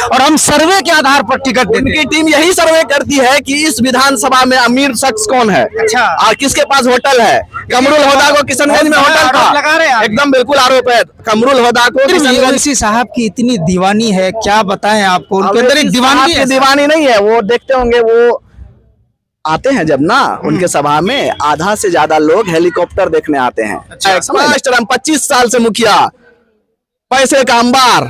और हम सर्वे के आधार पर टिकट देते उनकी टीम यही सर्वे करती है कि इस विधानसभा में अमीर शख्स कौन है। अच्छा। और किसके पास होटल है। कमरुल होदा को किशनगंज में होटल था। लगा रहे हैं एकदम बिल्कुल आरोप है। कमरुल होदा को ओवैसी साहब की इतनी दीवानी है, क्या बताएं आपको। उनके अंदर एक दीवानी है। दीवानी नहीं है, वो देखते होंगे, वो आते हैं जब ना उनके सभा में आधा से ज्यादा लोग हेलीकॉप्टर देखने आते हैं। 25 साल से मुखिया, पैसे का अंबार,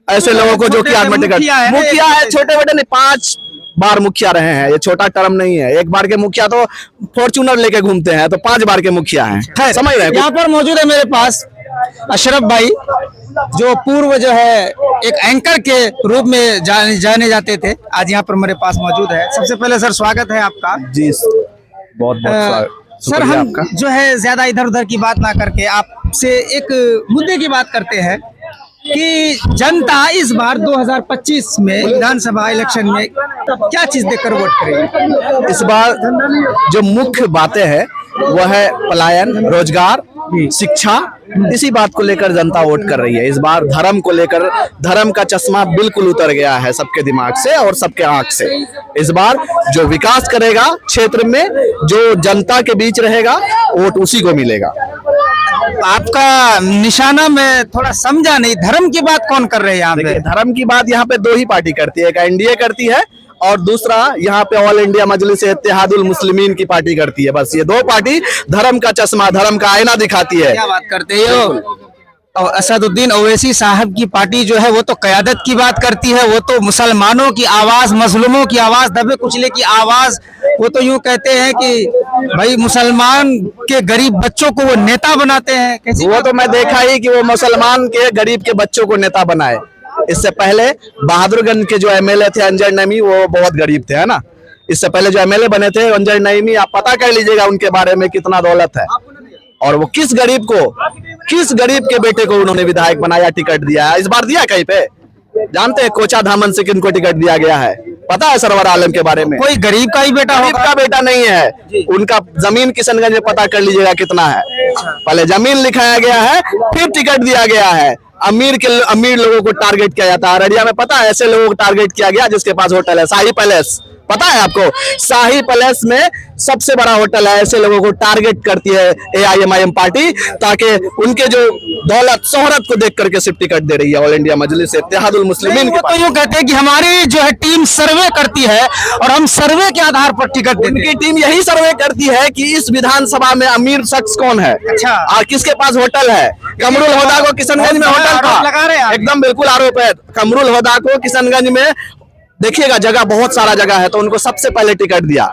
ऐसे लोगों को जो कि मुखिया है, छोटे बेटे ने 5 बार मुखिया रहे हैं। ये छोटा टर्म नहीं है। एक बार के मुखिया तो फॉर्च्यूनर लेके घूमते हैं, तो 5 बार के मुखिया हैं। समझ रहे हैं। यहाँ पर मौजूद है मेरे पास अशरफ भाई, जो पूर्व जो है एक एंकर के रूप में जाने जाते थे। आज यहाँ पर मेरे पास मौजूद है। सबसे पहले सर स्वागत है आपका। जी बहुत बहुत सर, हम जो है ज्यादा इधर उधर की बात ना करके आपसे एक मुद्दे की बात करते हैं कि जनता इस बार 2025 में विधानसभा इलेक्शन में क्या चीज देकर वोट करेगी। इस बार जो मुख्य बातें हैं वह है पलायन, रोजगार, शिक्षा। इसी बात को लेकर जनता वोट कर रही है। इस बार धर्म को लेकर, धर्म का चश्मा बिल्कुल उतर गया है सबके दिमाग से और सबके आंख से। इस बार जो विकास करेगा क्षेत्र में, जो जनता के बीच रहेगा, वोट उसी को मिलेगा। आपका निशाना में थोड़ा समझा नहीं, धर्म की बात कौन कर रहे हैं यहाँ पे। धर्म की बात यहाँ पे 2 ही पार्टी करती है, एक एनडीए करती है और दूसरा यहाँ पे ऑल इंडिया मजलिस इत्तेहादुल मुस्लिमीन की पार्टी करती है। बस ये 2 पार्टी धर्म का चश्मा, धर्म का आईना दिखाती है। क्या बात करते हो। और असदुद्दीन ओवैसी साहब की पार्टी जो है वो तो क़यादत की बात करती है, वो तो मुसलमानों की आवाज, मजलूमों की आवाज, दबे कुचले की आवाज। वो तो यूं कहते हैं कि भाई मुसलमान के गरीब बच्चों को वो नेता बनाते हैं। कैसी वो तो मैं देखा ही कि वो मुसलमान के गरीब के बच्चों को नेता बनाए। इससे पहले बहादुरगंज के जो एमएलए थे अंजर नईमी, वो बहुत गरीब थे, है ना। इससे पहले जो एमएलए बने थे अंजर नईमी, आप पता कर लीजिएगा उनके बारे में कितना दौलत है। और वो किस गरीब के बेटे को उन्होंने विधायक बनाया, टिकट दिया है। इस बार दिया कहीं पे जानते हैं कोचा धामन से किनको टिकट दिया गया है? पता है सरवर आलम के बारे में? कोई गरीब का ही बेटा, गरीब का बेटा नहीं है। उनका जमीन किशनगंज में पता कर लीजिएगा कितना है। पहले जमीन लिखाया गया है, फिर टिकट दिया गया है। अमीर लोगों को टारगेट किया जाता है। अररिया में पता है ऐसे लोगों को टारगेट किया गया जिसके पास होटल है, शाही पैलेस। पता है आपको? शाही पैलेस में सबसे बड़ा होटल है। ऐसे लोगों को टारगेट करती है एआईएमआईएम पार्टी, ताकि उनके जो दौलत शोहरत को देख करके सिर्फ टिकट दे रही है ऑल इंडिया मजलिस इत्तेहादुल मुस्लिमीन। वो तो यूं कहते हैं कि हमारी जो है टीम सर्वे करती है और हम सर्वे के आधार पर टिकट देते हैं। उनकी टीम यही सर्वे करती है कि इस विधानसभा में अमीर शख्स कौन है। अच्छा। और किसके पास होटल है। कमरुल होदा को किशनगंज में होटल था। लगा रहे हैं। एकदम बिल्कुल आरोप है। कमरुल होदा को किशनगंज में देखिएगा जगह, बहुत सारा जगह है, तो उनको सबसे पहले टिकट दिया।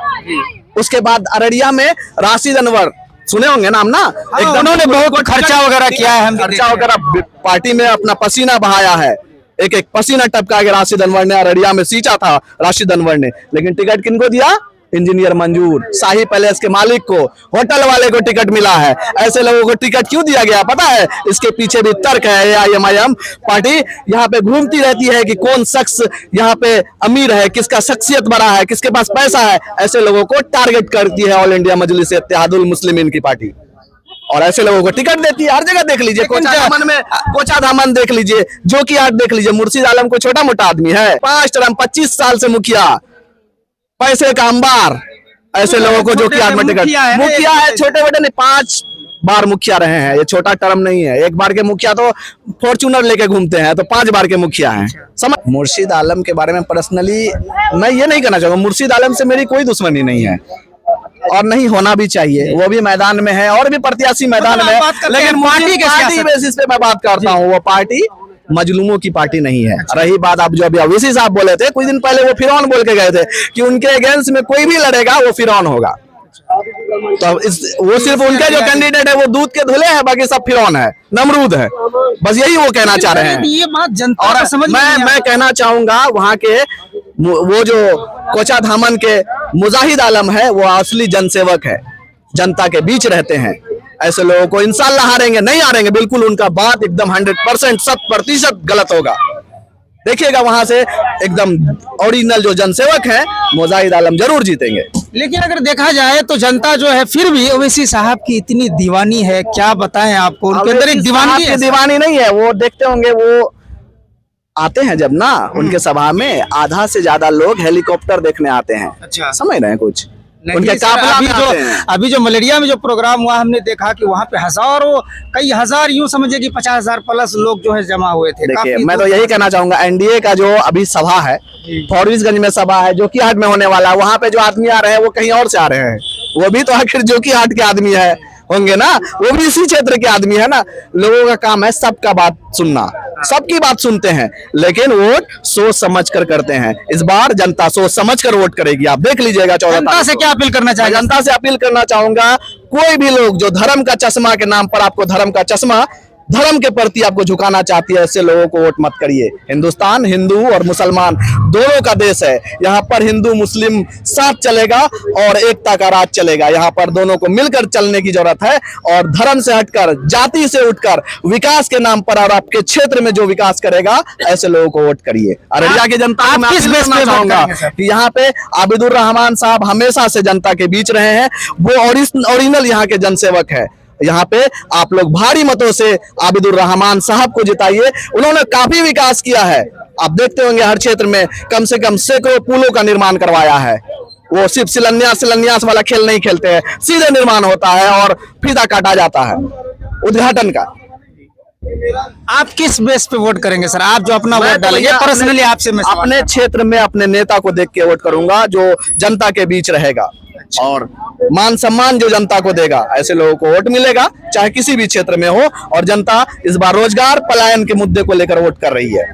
उसके बाद अररिया में राशिद अनवर, सुने होंगे नाम ना। एकदम उन्होंने बहुत खर्चा वगैरह किया है, हम खर्चा वगैरह पार्टी में अपना पसीना बहाया है। एक पसीना टपका के राशिद अनवर ने अररिया में सींचा था राशिद अनवर ने। लेकिन टिकट किनको दिया? इंजीनियर मंजूर, शाही पैलेस के मालिक को, होटल वाले को टिकट मिला है। ऐसे लोगों को टिकट क्यों दिया गया पता है? इसके पीछे भी तर्क है। एआईएमआईएम पार्टी यहाँ पे घूमती रहती है कि कौन शख्स यहाँ पे अमीर है, किसका शख्सियत बड़ा है, किसके पास पैसा है। ऐसे लोगों को टारगेट करती है ऑल इंडिया मजलिस इत्तेहादुल मुस्लिमीन की पार्टी, और ऐसे लोगों को टिकट देती है। हर जगह देख लीजिए, कोचा धामन देख लीजिए, जो कि आज देख लीजिए, मुर्शिद आलम को छोटा मोटा आदमी है। 5 टर्म 25 साल से मुखिया, पैसे का अंबार, ऐसे लोगों को जो कि आज मुखिया है, छोटे बेटे ने 5 बार मुखिया रहे हैं। ये छोटा टर्म नहीं है। एक बार के मुखिया तो फॉर्च्यूनर लेके घूमते हैं, तो 5 बार के मुखिया हैं। समझ। मुर्शिद आलम के बारे में पर्सनली मैं ये नहीं कहना चाहूंगा। मुर्शिद आलम से मेरी कोई दुश्मनी नहीं है और नहीं होना भी चाहिए। वो भी मैदान में है और भी प्रत्याशी मैदान में, लेकिन पार्टी बेसिस पे मैं बात करता हूँ। वो पार्टी मजलूमों की पार्टी नहीं है। रही बात आप जो अभी ओवैसी साहब बोले थे कुछ दिन पहले, वो फिरौन बोल के गए थे कि उनके अगेंस्ट में कोई भी लड़ेगा वो फिरौन होगा। तो वो सिर्फ उनके जो कैंडिडेट है वो दूध के धुले हैं, बाकी सब फिरौन है, नमरूद है। बस यही वो कहना चाह रहे हैं। ये बात जनता और समझ मैं कहना चाहूंगा वहाँ के वो जो कोचा धामन के मुजाहिद आलम है, वो असली जनसेवक है, जनता के बीच रहते हैं। ऐसे लोगों को इंशाल्लाह हारेंगे नहीं हारेंगे, बिल्कुल उनका बात एकदम 100% 100% गलत होगा। देखिएगा वहां से एकदम ओरिजिनल जो जनसेवक है मुजाहिद आलम जरूर जीतेंगे। लेकिन अगर देखा जाए तो जनता जो है फिर भी ओवैसी साहब की इतनी दीवानी है, क्या बताएं आपको। उनके अंदर एक दीवानी नहीं है। वो देखते होंगे, वो आते हैं जब ना उनके सभा में, आधा से ज्यादा लोग हेलीकॉप्टर देखने आते हैं। अच्छा। समझ रहे हैं कुछ? नहीं उनके सर, काफिला अभी में जो आते हैं। अभी जो मलेरिया में जो प्रोग्राम हुआ हमने देखा कि वहाँ पे हजारों, कई हजार, यूं समझिए कि 50,000 प्लस लोग जो है जमा हुए थे। देखिए, काफी मैं तो दूर यही कहना चाहूंगा, एनडीए का जो अभी सभा है फॉरबिसगंज में सभा है, जो कि हाट में होने वाला है, वहां पे जो आदमी आ रहे हैं वो कहीं और से आ रहे हैं। वो भी तो आखिर जो कि हाट के आदमी है होंगे ना, वो भी इसी क्षेत्र के आदमी है ना। लोगों का काम है सबका बात सुनना, सबकी बात सुनते हैं, लेकिन वोट सोच समझ कर करते हैं। इस बार जनता सोच समझ कर वोट करेगी, आप देख लीजिएगा। 14 जनता से क्या अपील करना मैं चाहिए? जनता से अपील करना चाहूंगा, कोई भी लोग जो धर्म का चश्मा के नाम पर आपको धर्म का चश्मा, धर्म के प्रति आपको झुकाना चाहती है, ऐसे लोगों को वोट मत करिए। हिंदुस्तान हिंदू और मुसलमान दोनों का देश है। यहाँ पर हिंदू मुस्लिम साथ चलेगा और एकता का राज चलेगा। यहाँ पर दोनों को मिलकर चलने की जरूरत है और धर्म से हटकर, जाति से उठकर विकास के नाम पर और आपके क्षेत्र में जो विकास करेगा, ऐसे लोगों को वोट करिए। अररिया की जनता को मैं किस अपील बेस करना पे वोट चाहूंगा करेंगे सर? कि यहाँ पे आबिदुर रहमान साहब हमेशा से जनता के बीच रहे हैं। वो ओरिजिनल यहाँ के जनसेवक है। यहाँ पे आप लोग भारी मतों से आबिदुर रहमान साहब को जिताइए। उन्होंने काफी विकास किया है। आप देखते होंगे हर क्षेत्र में कम से कम सैकड़ों पुलों का निर्माण करवाया है। वो सिर्फ शिलान्यास वाला खेल नहीं खेलते हैं, सीधे निर्माण होता है और फीता काटा जाता है उद्घाटन का। आप किस बेस पे वोट करेंगे सर? आप जो अपना मैं वोट तो डालेंगे, भैया पर्सनली आपसे मैं सवाल अपने क्षेत्र में अपने नेता को देख के वोट करूंगा, जो जनता के बीच रहेगा और मान सम्मान जो जनता को देगा, ऐसे लोगों को वोट मिलेगा, चाहे किसी भी क्षेत्र में हो। और जनता इस बार रोजगार पलायन के मुद्दे को लेकर वोट कर रही है।